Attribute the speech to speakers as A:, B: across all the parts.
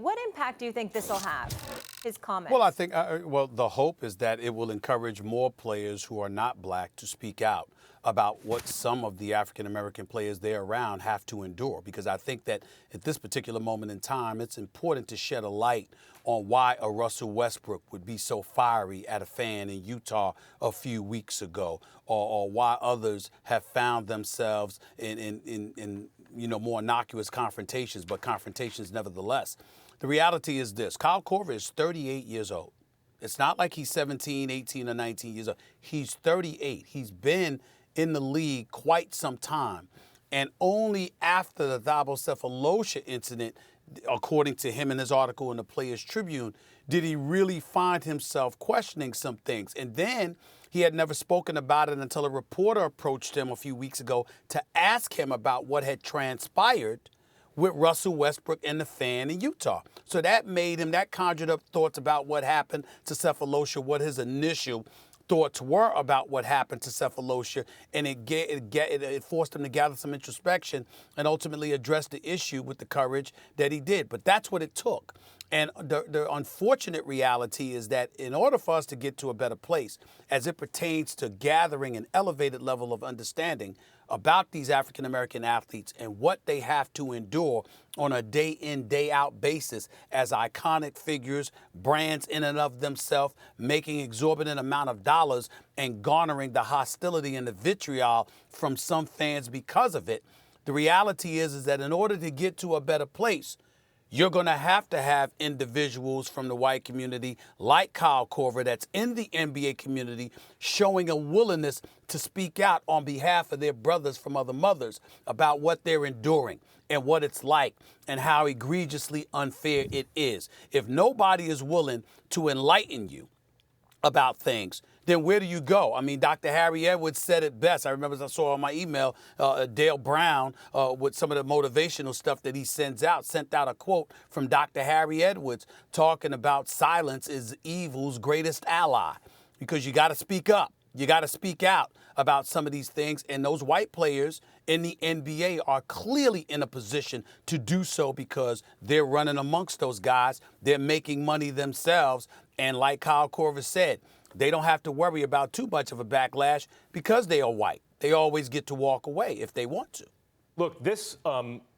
A: What impact do you think this will have, his comments?
B: Well, I think, the hope is that it will encourage more players who are not black to speak out about what some of the African-American players they're around have to endure. Because I think that at this particular moment in time, it's important to shed a light on why a Russell Westbrook would be so fiery at a fan in Utah a few weeks ago, or why others have found themselves in more innocuous confrontations, but confrontations nevertheless. The reality is this: Kyle Korver is 38 years old. It's not like he's 17, 18, or 19 years old. He's 38. He's been in the league quite some time. And only after the Thabo Sefolosha incident, according to him in his article in the Players Tribune, did he really find himself questioning some things. And then he had never spoken about it until a reporter approached him a few weeks ago to ask him about what had transpired with Russell Westbrook and the fan in Utah. So that conjured up thoughts about what happened to Sefolosha, what his initial thoughts were about what happened to Sefolosha, and it forced him to gather some introspection and ultimately address the issue with the courage that he did. But that's what it took. And the unfortunate reality is that in order for us to get to a better place as it pertains to gathering an elevated level of understanding about these African-American athletes and what they have to endure on a day-in, day-out basis as iconic figures, brands in and of themselves, making exorbitant amount of dollars and garnering the hostility and the vitriol from some fans because of it. The reality is that in order to get to a better place, you're going to have individuals from the white community like Kyle Korver that's in the NBA community showing a willingness to speak out on behalf of their brothers from other mothers about what they're enduring and what it's like and how egregiously unfair it is. If nobody is willing to enlighten you about things, then where do you go? I mean, Dr. Harry Edwards said it best. I remember I saw on my email Dale Brown with some of the motivational stuff that he sent out a quote from Dr. Harry Edwards talking about silence is evil's greatest ally, because you got to speak up. You got to speak out about some of these things. And those white players in the NBA are clearly in a position to do so because they're running amongst those guys. They're making money themselves. And like Kyle Korver said, they don't have to worry about too much of a backlash because they are white. They always get to walk away if they want to.
C: Look, this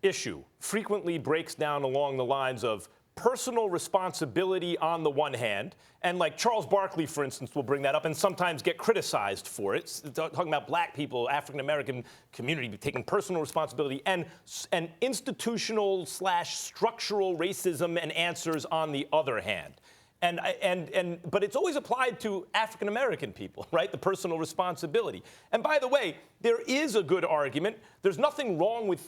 C: issue frequently breaks down along the lines of personal responsibility on the one hand, and like Charles Barkley, for instance, will bring that up and sometimes get criticized for it, talking about black people, African-American community taking personal responsibility, and institutional / structural racism and answers on the other hand. But it's always applied to African-American people, right? The personal responsibility. And by the way, there is a good argument. There's nothing wrong with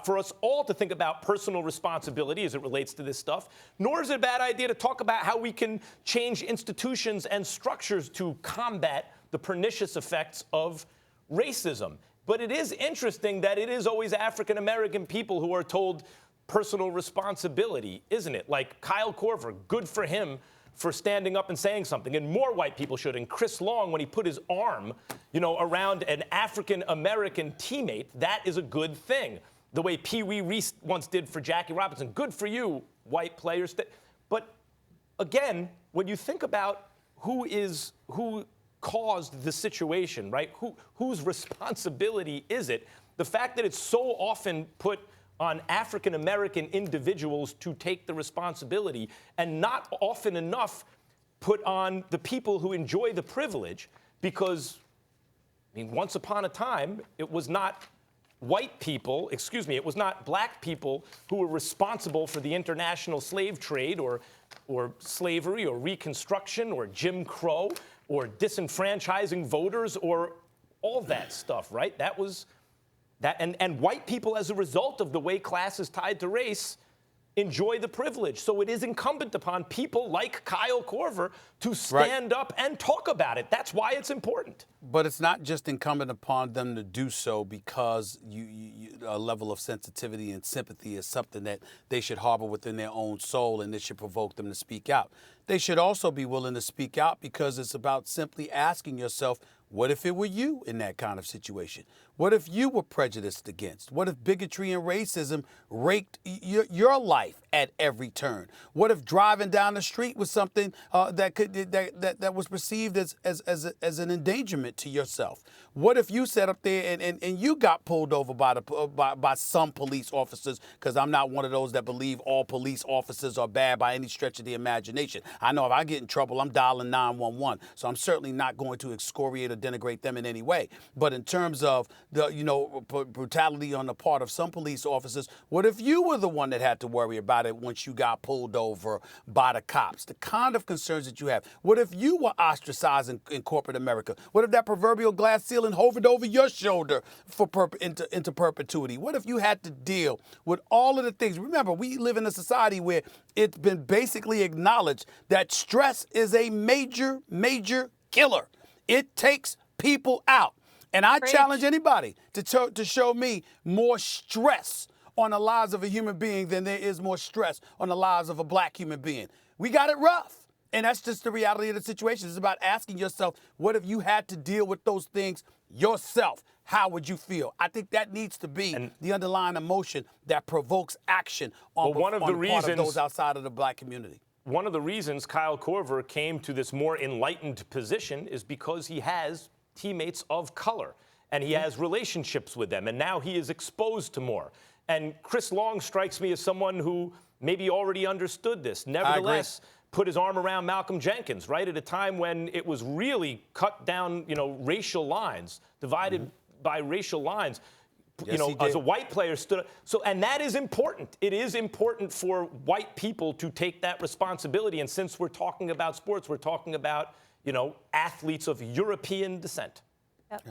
C: for us all to think about personal responsibility as it relates to this stuff, nor is it a bad idea to talk about how we can change institutions and structures to combat the pernicious effects of racism. But it is interesting that it is always African-American people who are told personal responsibility, isn't it? Like Kyle Korver, good for him for standing up and saying something, and more white people should. And Chris Long, when he put his arm, around an African-American teammate, that is a good thing. The way Pee Wee Reese once did for Jackie Robinson, good for you, white players. But again, when you think about who caused the situation, right? Whose responsibility is it? The fact that it's so often put on African-American individuals to take the responsibility and not often enough put on the people who enjoy the privilege, because, once upon a time, it was not it was not black people who were responsible for the international slave trade or slavery or Reconstruction or Jim Crow or disenfranchising voters or all that stuff, right? That was that, and white people, as a result of the way class is tied to race, enjoy the privilege. So it is incumbent upon people like Kyle Korver to stand up and talk about it. That's why it's important.
B: But it's not just incumbent upon them to do so because a level of sensitivity and sympathy is something that they should harbor within their own soul, and it should provoke them to speak out. They should also be willing to speak out because it's about simply asking yourself, what if it were you in that kind of situation? What if you were prejudiced against? What if bigotry and racism raked your life at every turn? What if driving down the street was something that was perceived as an endangerment to yourself? What if you sat up there and you got pulled over by some police officers? Because I'm not one of those that believe all police officers are bad by any stretch of the imagination. I know if I get in trouble, I'm dialing 911. So I'm certainly not going to excoriate or denigrate them in any way. But in terms of the brutality on the part of some police officers, what if you were the one that had to worry about it once you got pulled over by the cops? The kind of concerns that you have. What if you were ostracized in corporate America? What if that proverbial glass ceiling hovered over your shoulder into perpetuity? What if you had to deal with all of the things? Remember, we live in a society where it's been basically acknowledged that stress is a major, major killer. It takes people out. And I challenge anybody to show me more stress on the lives of a human being than there is more stress on the lives of a black human being. We got it rough. And that's just the reality of the situation. It's about asking yourself, what if you had to deal with those things yourself? How would you feel? I think that needs to be the underlying emotion that provokes action on part of those outside of the black community.
C: One of the reasons Kyle Korver came to this more enlightened position is because he has teammates of color and he has relationships with them, and now he is exposed to more. And Chris Long strikes me as someone who maybe already understood this. Nevertheless, put his arm around Malcolm Jenkins, right, at a time when it was really cut down, racial lines, divided by racial lines. As a white player stood up. So, and that is important. It is important for white people to take that responsibility. And since we're talking about sports, we're talking about, athletes of European descent.
A: Yep.